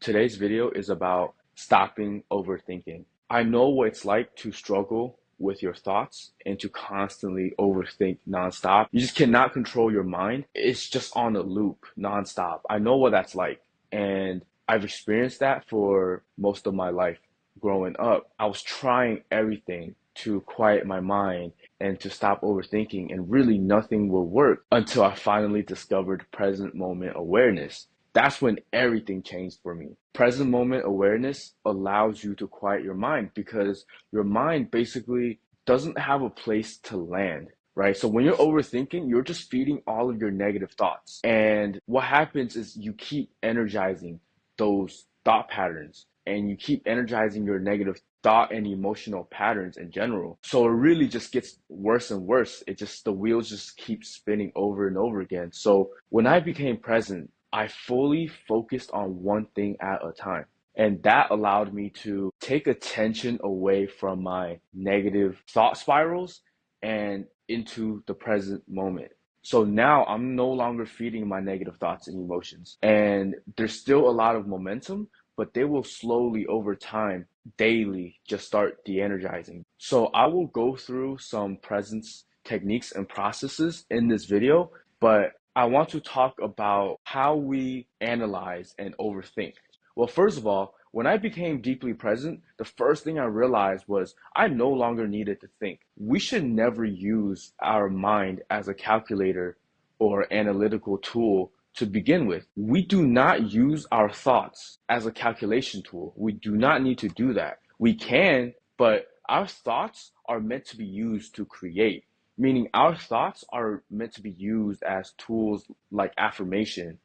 Today's video is about stopping overthinking. I know what it's like to struggle with your thoughts and to constantly overthink nonstop. You just cannot control your mind. It's just on a loop nonstop. I know what that's like. And I've experienced that for most of my life growing up. I was trying everything to quiet my mind and to stop overthinking, and really nothing will work until I finally discovered present moment awareness. That's when everything changed for me. Present moment awareness allows you to quiet your mind because your mind basically doesn't have a place to land, right? So when you're overthinking, you're just feeding all of your negative thoughts. And what happens is you keep energizing those thought patterns and you keep energizing your negative thought and emotional patterns in general. So it really just gets worse and worse. The wheels just keep spinning over and over again. So when I became present, I fully focused on one thing at a time. And that allowed me to take attention away from my negative thought spirals and into the present moment. So now I'm no longer feeding my negative thoughts and emotions. And there's still a lot of momentum, but they will slowly over time, daily, just start de-energizing. So I will go through some presence techniques and processes in this video, but I want to talk about how we analyze and overthink. Well, first of all, when I became deeply present, the first thing I realized was I no longer needed to think. We should never use our mind as a calculator or analytical tool to begin with. We do not use our thoughts as a calculation tool. We do not need to do that. We can, but our thoughts are meant to be used to create, meaning our thoughts are meant to be used as tools like affirmation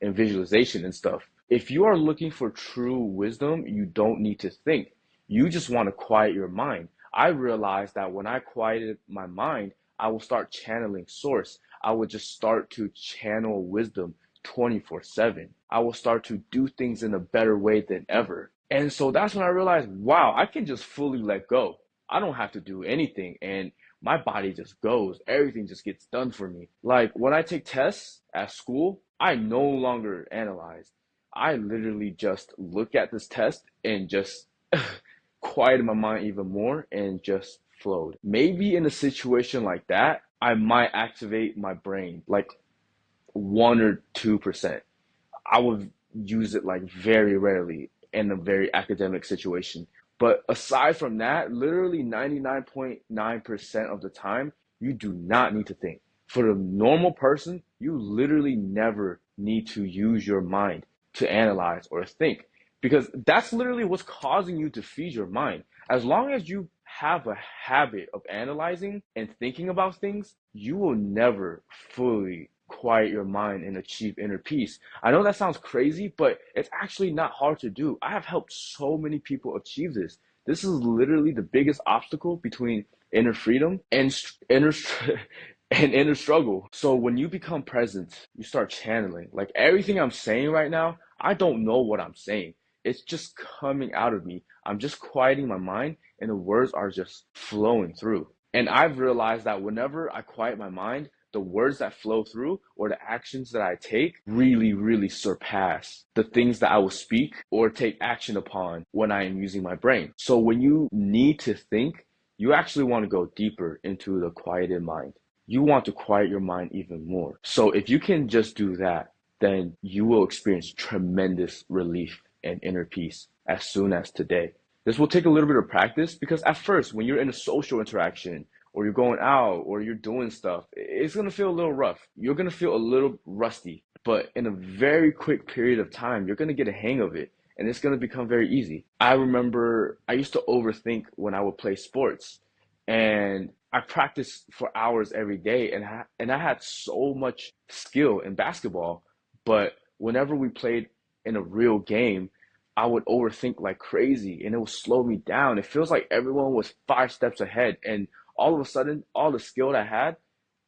and visualization and stuff. If you are looking for true wisdom, you don't need to think. You just want to quiet your mind. I realized that when I quieted my mind, I will start channeling source. I would just start to channel wisdom 24/7. I will start to do things in a better way than ever. And so that's when I realized, wow, I can just fully let go. I don't have to do anything. And my body just goes. Everything just gets done for me. Like when I take tests at school, I no longer analyze. I literally just look at this test and just quieted my mind even more and just flowed. Maybe in a situation like that, I might activate my brain like 1 or 2%. I would use it like very rarely in a very academic situation. But aside from that, literally 99.9% of the time, you do not need to think. For the normal person, you literally never need to use your mind to analyze or think because that's literally what's causing you to feed your mind. As long as you have a habit of analyzing and thinking about things, you will never fully quiet your mind and achieve inner peace. I know that sounds crazy, but it's actually not hard to do. I have helped so many people achieve this. This is literally the biggest obstacle between inner freedom and inner and inner struggle. So when you become present, you start channeling. Like everything I'm saying right now, I don't know what I'm saying. It's just coming out of me. I'm just quieting my mind and the words are just flowing through. And I've realized that whenever I quiet my mind, the words that flow through or the actions that I take really surpass the things that I will speak or take action upon when I am using my brain. So when you need to think, you actually want to go deeper into the quieted mind. You want to quiet your mind even more. So if you can just do that, then you will experience tremendous relief and inner peace as soon as today. This will take a little bit of practice because at first, when you're in a social interaction or you're going out or you're doing stuff, it's going to feel a little rough. You're going to feel a little rusty, but in a very quick period of time, you're going to get a hang of it and it's going to become very easy. I remember I used to overthink when I would play sports and I practiced for hours every day and I had so much skill in basketball, but whenever we played in a real game, I would overthink like crazy and it would slow me down. It feels like everyone was 5 steps ahead and all of a sudden, all the skill that I had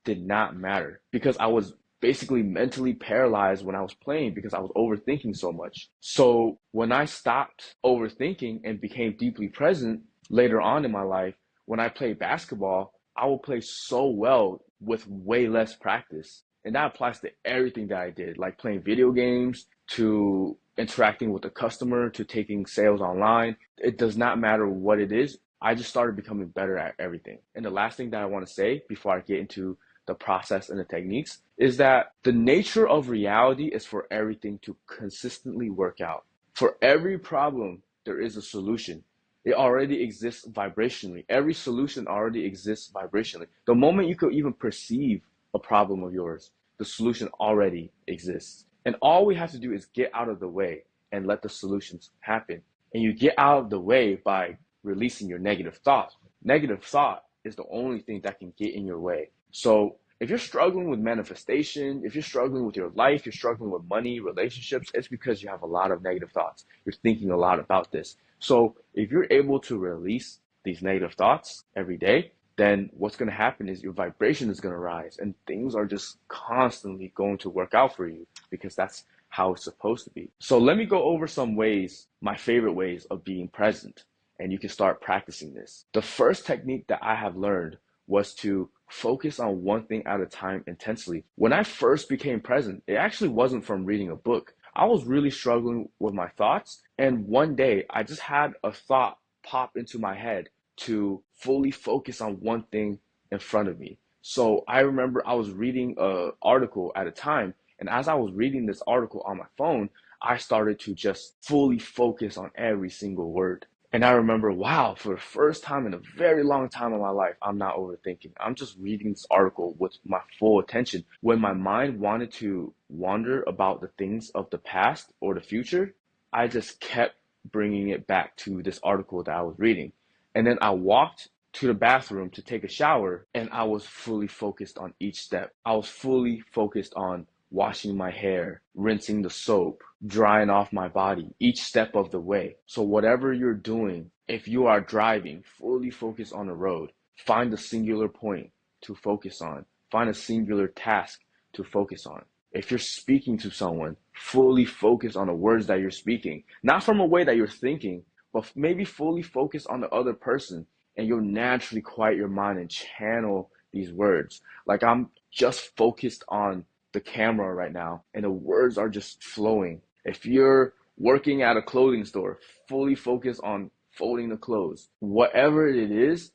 did not matter because I was basically mentally paralyzed when I was playing because I was overthinking so much. So when I stopped overthinking and became deeply present later on in my life, when I played basketball, I would play so well with way less practice. And that applies to everything that I did, like playing video games, to interacting with the customer to taking sales online. It does not matter what it is. I just started becoming better at everything. And the last thing that I want to say before I get into the process and the techniques is that the nature of reality is for everything to consistently work out. For every problem, there is a solution. It already exists vibrationally. Every solution already exists vibrationally. The moment you could even perceive a problem of yours, the solution already exists. And all we have to do is get out of the way and let the solutions happen. And you get out of the way by releasing your negative thoughts. Negative thought is the only thing that can get in your way. So if you're struggling with manifestation, if you're struggling with your life, you're struggling with money, relationships, it's because you have a lot of negative thoughts. You're thinking a lot about this. So if you're able to release these negative thoughts every day, then what's going to happen is your vibration is going to rise and things are just constantly going to work out for you because that's how it's supposed to be. So let me go over some ways, my favorite ways of being present, and you can start practicing this. The first technique that I have learned was to focus on one thing at a time intensely. When I first became present, it actually wasn't from reading a book. I was really struggling with my thoughts, and one day I just had a thought pop into my head to fully focus on one thing in front of me. So I remember I was reading an article at a time, and as I was reading this article on my phone, I started to just fully focus on every single word. And I remember, wow, for the first time in a very long time in my life, I'm not overthinking. I'm just reading this article with my full attention. When my mind wanted to wander about the things of the past or the future, I just kept bringing it back to this article that I was reading. And then I walked to the bathroom to take a shower, and I was fully focused on each step. I was fully focused on washing my hair, rinsing the soap, drying off my body, each step of the way. So whatever you're doing, if you are driving, fully focus on the road. Find a singular point to focus on. Find a singular task to focus on. If you're speaking to someone, fully focus on the words that you're speaking. Not from a way that you're thinking, but maybe fully focus on the other person, and you'll naturally quiet your mind and channel these words. Like I'm just focused on the camera right now and the words are just flowing. If you're working at a clothing store, fully focus on folding the clothes. Whatever it is,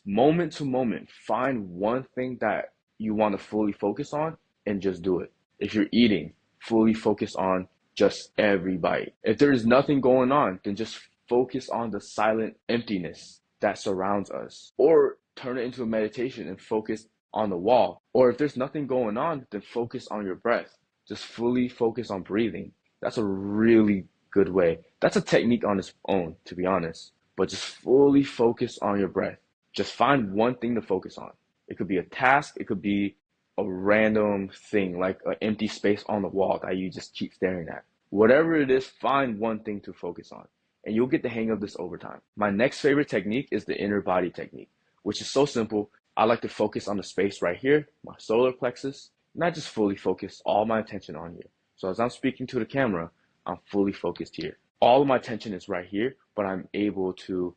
moment to moment, find one thing that you want to fully focus on and just do it. If you're eating, fully focus on just every bite. If there is nothing going on, then just focus on the silent emptiness that surrounds us, or turn it into a meditation and focus on the wall. Or if there's nothing going on, then focus on your breath. Just fully focus on breathing. That's a really good way. That's a technique on its own, to be honest. But just fully focus on your breath. Just find one thing to focus on. It could be a task. It could be a random thing, like an empty space on the wall that you just keep staring at. Whatever it is, find one thing to focus on, and you'll get the hang of this over time. My next favorite technique is the inner body technique, which is so simple. I like to focus on the space right here, my solar plexus, and I just fully focus all my attention on here. So as I'm speaking to the camera, I'm fully focused here. All of my attention is right here, but I'm able to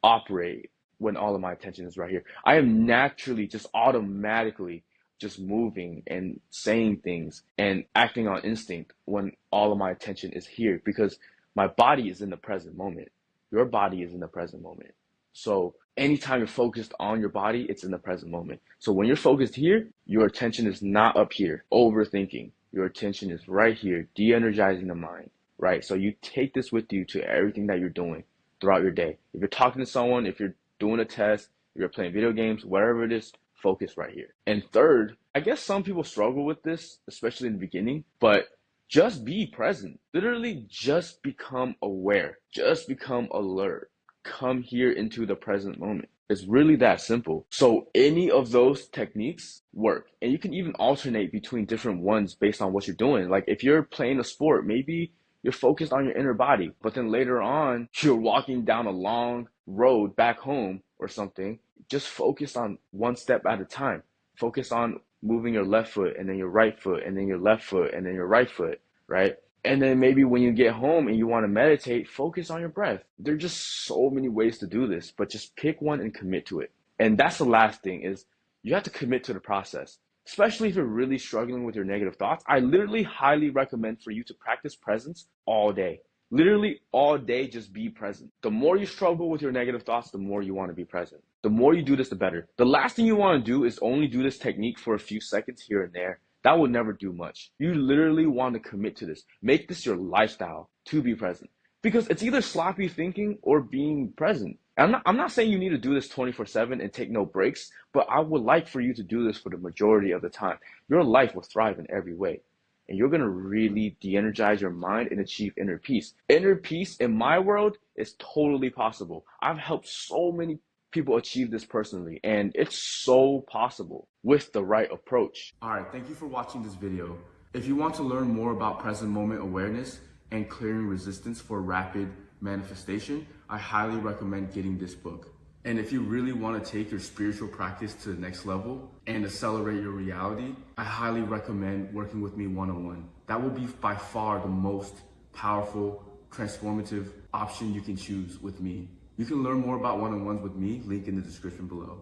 operate when all of my attention is right here. I am naturally just automatically just moving and saying things and acting on instinct when all of my attention is here, because my body is in the present moment. Your body is in the present moment. So anytime you're focused on your body, it's in the present moment. So when you're focused here, your attention is not up here, overthinking. Your attention is right here, de-energizing the mind, right? So you take this with you to everything that you're doing throughout your day. If you're talking to someone, if you're doing a test, if you're playing video games, whatever it is, focus right here. And third, I guess some people struggle with this, especially in the beginning, but just be present. Literally just become aware. Just become alert. Come here into the present moment. It's really that simple. So any of those techniques work. And you can even alternate between different ones based on what you're doing. Like if you're playing a sport, maybe you're focused on your inner body, but then later on, you're walking down a long road back home or something. Just focus on one step at a time. Focus on moving your left foot and then your right foot and then your left foot and then your right foot, right? And then maybe when you get home and you want to meditate, focus on your breath. There are just so many ways to do this, but just pick one and commit to it. And that's the last thing, is you have to commit to the process. especially if you're really struggling with your negative thoughts. I literally highly recommend for you to practice presence all day. Literally all day, just be present. The more you struggle with your negative thoughts, the more you want to be present. The more you do this, the better. The last thing you want to do is only do this technique for a few seconds here and there. That will never do much. You literally want to commit to this. Make this your lifestyle to be present. Because it's either sloppy thinking or being present. I'm not saying you need to do this 24/7 and take no breaks, but I would like for you to do this for the majority of the time. Your life will thrive in every way. And you're going to really de-energize your mind and achieve inner peace. Inner peace in my world is totally possible. I've helped so many people achieve this personally, and it's so possible with the right approach. All right, thank you for watching this video. If you want to learn more about present moment awareness and clearing resistance for rapid manifestation, I highly recommend getting this book. And if you really want to take your spiritual practice to the next level and accelerate your reality, I highly recommend working with me one-on-one. That will be by far the most powerful, transformative option you can choose with me. You can learn more about one-on-ones with me, link in the description below.